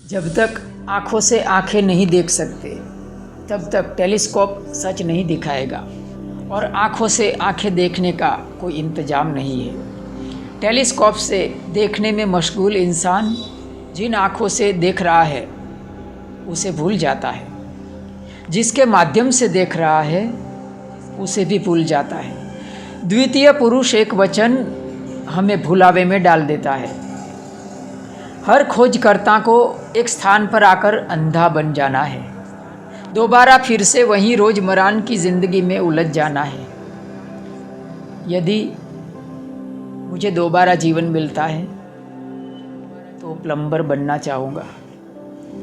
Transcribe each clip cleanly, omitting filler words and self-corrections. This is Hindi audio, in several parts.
जब तक आँखों से आँखें नहीं देख सकते तब तक टेलीस्कोप सच नहीं दिखाएगा और आँखों से आँखें देखने का कोई इंतजाम नहीं है। टेलीस्कोप से देखने में मशगूल इंसान जिन आँखों से देख रहा है उसे भूल जाता है, जिसके माध्यम से देख रहा है उसे भी भूल जाता है। द्वितीय पुरुष एक वचन हमें भुलावे में डाल देता है। हर खोजकर्ता को एक स्थान पर आकर अंधा बन जाना है, दोबारा फिर से वहीं रोज़मर्रा की ज़िंदगी में उलझ जाना है। यदि मुझे दोबारा जीवन मिलता है तो प्लम्बर बनना चाहूँगा।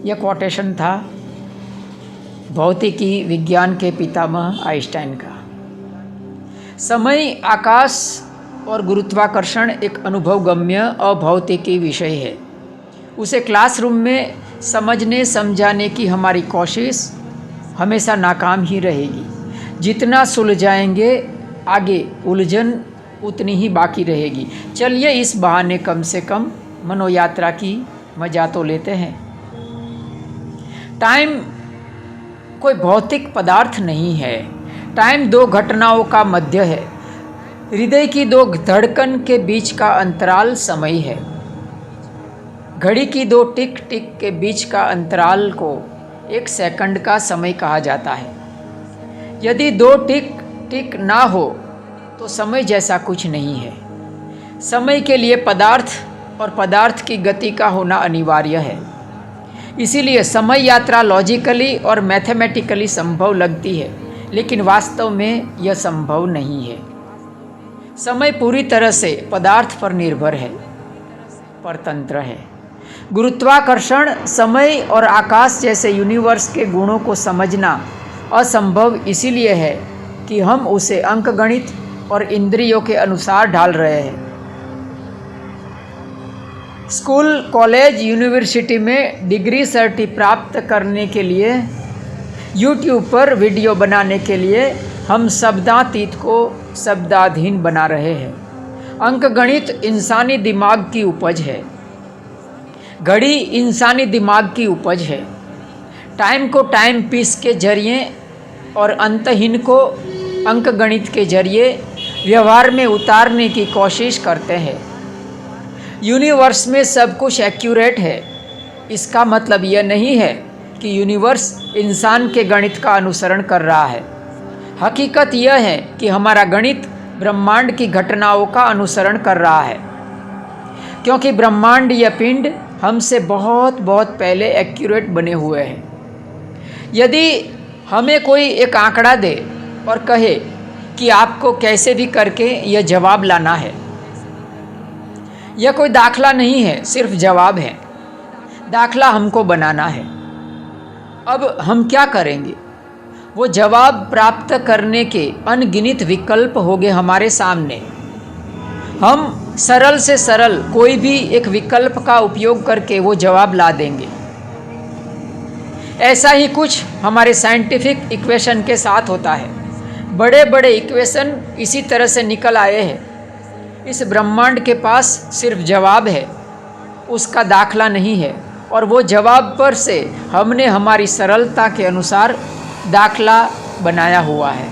यह कोटेशन था भौतिकी विज्ञान के पितामह आइंस्टाइन का। समय, आकाश और गुरुत्वाकर्षण एक अनुभवगम्य अभौतिकी विषय है। उसे क्लासरूम में समझने समझाने की हमारी कोशिश हमेशा नाकाम ही रहेगी। जितना सुलझाएंगे आगे उलझन उतनी ही बाकी रहेगी। चलिए इस बहाने कम से कम मनोयात्रा की मजा तो लेते हैं। टाइम कोई भौतिक पदार्थ नहीं है। टाइम दो घटनाओं का मध्य है। हृदय की दो धड़कन के बीच का अंतराल समय है। घड़ी की दो टिक टिक के बीच का अंतराल को एक सेकंड का समय कहा जाता है। यदि दो टिक टिक ना हो तो समय जैसा कुछ नहीं है। समय के लिए पदार्थ और पदार्थ की गति का होना अनिवार्य है। इसीलिए समय यात्रा लॉजिकली और मैथमेटिकली संभव लगती है, लेकिन वास्तव में यह संभव नहीं है। समय पूरी तरह से पदार्थ पर निर्भर है, परतंत्र है। गुरुत्वाकर्षण, समय और आकाश जैसे यूनिवर्स के गुणों को समझना असंभव इसीलिए है कि हम उसे अंकगणित और इंद्रियों के अनुसार ढाल रहे हैं। स्कूल, कॉलेज, यूनिवर्सिटी में डिग्री सर्टी प्राप्त करने के लिए, यूट्यूब पर वीडियो बनाने के लिए हम शब्दातीत को शब्दाधीन बना रहे हैं। अंकगणित इंसानी दिमाग की उपज है। घड़ी इंसानी दिमाग की उपज है। टाइम को टाइम पीस के जरिए और अंतहीन को अंकगणित के जरिए व्यवहार में उतारने की कोशिश करते हैं। यूनिवर्स में सब कुछ एक्यूरेट है। इसका मतलब यह नहीं है कि यूनिवर्स इंसान के गणित का अनुसरण कर रहा है। हकीकत यह है कि हमारा गणित ब्रह्मांड की घटनाओं का अनुसरण कर रहा है, क्योंकि ब्रह्मांड या पिंड हमसे बहुत बहुत पहले एक्यूरेट बने हुए हैं। यदि हमें कोई एक आंकड़ा दे और कहे कि आपको कैसे भी करके यह जवाब लाना है, यह कोई दाखला नहीं है, सिर्फ जवाब है। दाखला हमको बनाना है। अब हम क्या करेंगे? वो जवाब प्राप्त करने के अनगिनत विकल्प होंगे हमारे सामने। हम सरल से सरल कोई भी एक विकल्प का उपयोग करके वो जवाब ला देंगे। ऐसा ही कुछ हमारे साइंटिफिक इक्वेशन के साथ होता है। बड़े बड़े इक्वेशन इसी तरह से निकल आए हैं। इस ब्रह्मांड के पास सिर्फ जवाब है, उसका दाखला नहीं है, और वो जवाब पर से हमने हमारी सरलता के अनुसार दाखला बनाया हुआ है।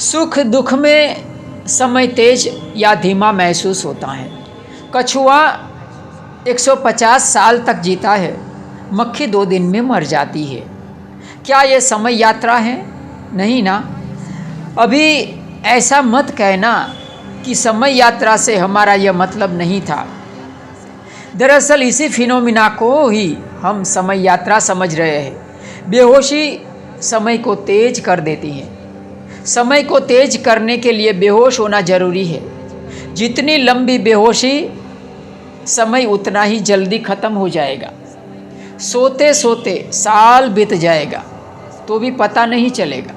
सुख दुख में समय तेज या धीमा महसूस होता है। कछुआ 150 साल तक जीता है, मक्खी 2 दिन में मर जाती है। क्या ये समय यात्रा है? नहीं ना। अभी ऐसा मत कहना कि समय यात्रा से हमारा यह मतलब नहीं था। दरअसल इसी फिनोमिना को ही हम समय यात्रा समझ रहे हैं। बेहोशी समय को तेज कर देती है। समय को तेज करने के लिए बेहोश होना जरूरी है। जितनी लंबी बेहोशी, समय उतना ही जल्दी खत्म हो जाएगा। सोते सोते साल बीत जाएगा तो भी पता नहीं चलेगा।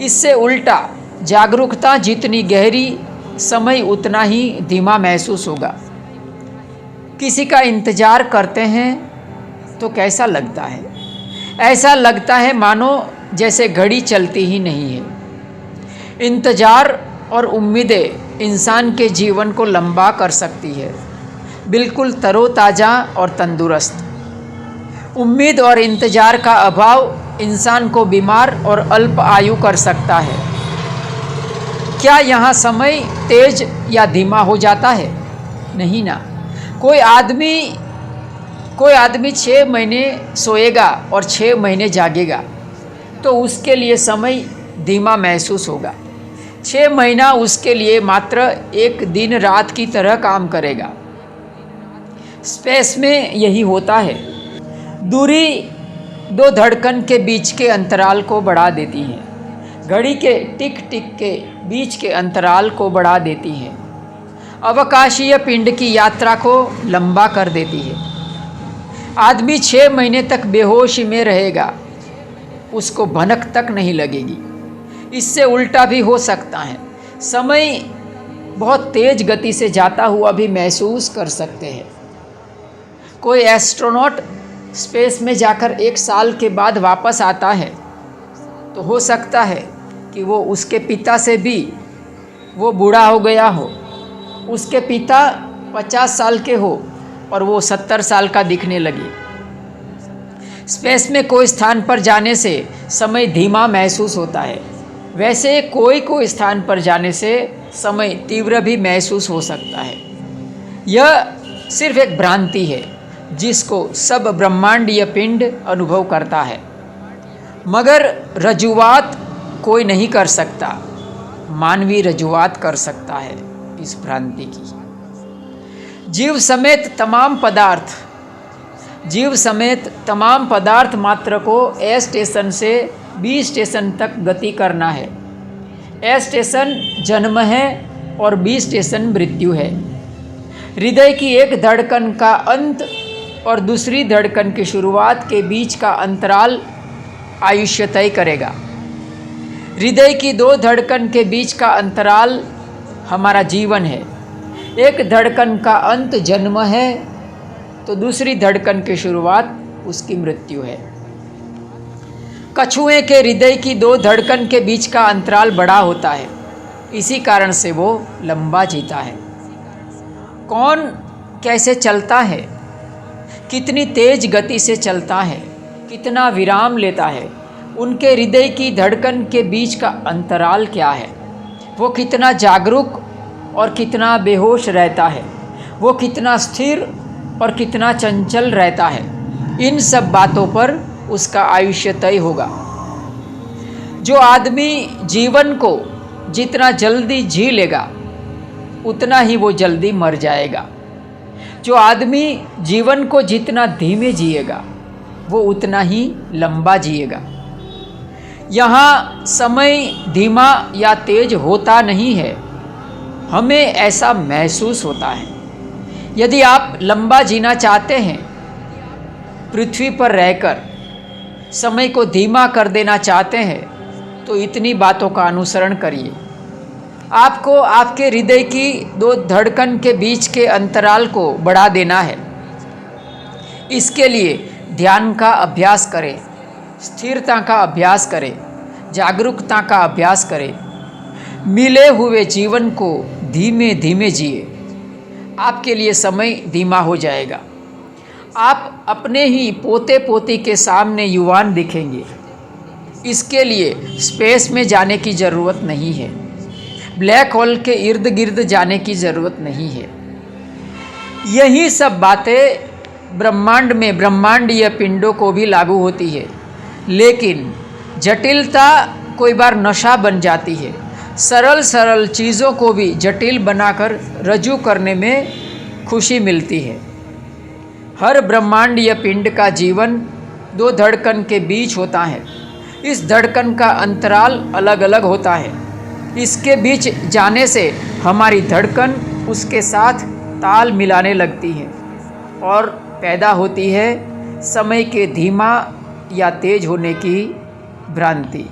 इससे उल्टा जागरूकता जितनी गहरी, समय उतना ही धीमा महसूस होगा। किसी का इंतजार करते हैं तो कैसा लगता है? ऐसा लगता है मानो जैसे घड़ी चलती ही नहीं है। इंतजार और उम्मीदें इंसान के जीवन को लंबा कर सकती है। बिल्कुल तरोताज़ा और तंदुरुस्त। उम्मीद और इंतज़ार का अभाव इंसान को बीमार और अल्प आयु कर सकता है। क्या यहाँ समय तेज या धीमा हो जाता है? नहीं ना। कोई आदमी 6 महीने सोएगा और 6 महीने जागेगा तो उसके लिए समय धीमा महसूस होगा। 6 महीना उसके लिए मात्र एक दिन रात की तरह काम करेगा। स्पेस में यही होता है। दूरी 2 धड़कन के बीच के अंतराल को बढ़ा देती है। घड़ी के टिक टिक के बीच के अंतराल को बढ़ा देती है। अवकाशीय पिंड की यात्रा को लंबा कर देती है। आदमी 6 महीने तक बेहोशी में रहेगा, उसको भनक तक नहीं लगेगी। इससे उल्टा भी हो सकता है। समय बहुत तेज गति से जाता हुआ भी महसूस कर सकते हैं। कोई एस्ट्रोनॉट स्पेस में जाकर 1 साल के बाद वापस आता है तो हो सकता है कि वो उसके पिता से भी वो बूढ़ा हो गया हो। उसके पिता 50 साल के हो और वो 70 साल का दिखने लगे। स्पेस में कोई स्थान पर जाने से समय धीमा महसूस होता है। वैसे कोई स्थान पर जाने से समय तीव्र भी महसूस हो सकता है। यह सिर्फ एक भ्रांति है जिसको सब ब्रह्मांडीय पिंड अनुभव करता है, मगर रजुआत कोई नहीं कर सकता। मानवीय रजुआत कर सकता है इस भ्रांति की। जीव समेत तमाम पदार्थ मात्र को ए स्टेशन से बी स्टेशन तक गति करना है। ए स्टेशन जन्म है और बी स्टेशन मृत्यु है। हृदय की एक धड़कन का अंत और दूसरी धड़कन की शुरुआत के बीच का अंतराल आयुष्य तय करेगा। हृदय की 2 धड़कन के बीच का अंतराल हमारा जीवन है। एक धड़कन का अंत जन्म है तो दूसरी धड़कन की शुरुआत उसकी मृत्यु है। कछुए के हृदय की 2 धड़कन के बीच का अंतराल बड़ा होता है, इसी कारण से वो लंबा जीता है। कौन कैसे चलता है, कितनी तेज गति से चलता है, कितना विराम लेता है, उनके हृदय की धड़कन के बीच का अंतराल क्या है, वो कितना जागरूक और कितना बेहोश रहता है, वो कितना स्थिर और कितना चंचल रहता है, इन सब बातों पर उसका आयुष्य तय होगा। जो आदमी जीवन को जितना जल्दी जी लेगा उतना ही वो जल्दी मर जाएगा। जो आदमी जीवन को जितना धीमे जिएगा वो उतना ही लंबा जिएगा। यहाँ समय धीमा या तेज होता नहीं है, हमें ऐसा महसूस होता है। यदि आप लंबा जीना चाहते हैं, पृथ्वी पर रहकर समय को धीमा कर देना चाहते हैं, तो इतनी बातों का अनुसरण करिए। आपको आपके हृदय की 2 धड़कन के बीच के अंतराल को बढ़ा देना है। इसके लिए ध्यान का अभ्यास करें, स्थिरता का अभ्यास करें, जागरूकता का अभ्यास करें। मिले हुए जीवन को धीमे धीमे जिए, आपके लिए समय धीमा हो जाएगा। आप अपने ही पोते पोती के सामने युवान दिखेंगे। इसके लिए स्पेस में जाने की ज़रूरत नहीं है, ब्लैक होल के इर्द गिर्द जाने की ज़रूरत नहीं है। यही सब बातें ब्रह्मांड में ब्रह्मांडीय पिंडों को भी लागू होती है, लेकिन जटिलता कोई बार नशा बन जाती है। सरल चीज़ों को भी जटिल बनाकर रजू करने में खुशी मिलती है। हर ब्रह्मांडीय पिंड का जीवन 2 धड़कन के बीच होता है। इस धड़कन का अंतराल अलग अलग होता है। इसके बीच जाने से हमारी धड़कन उसके साथ ताल मिलाने लगती है और पैदा होती है समय के धीमा या तेज होने की भ्रांति।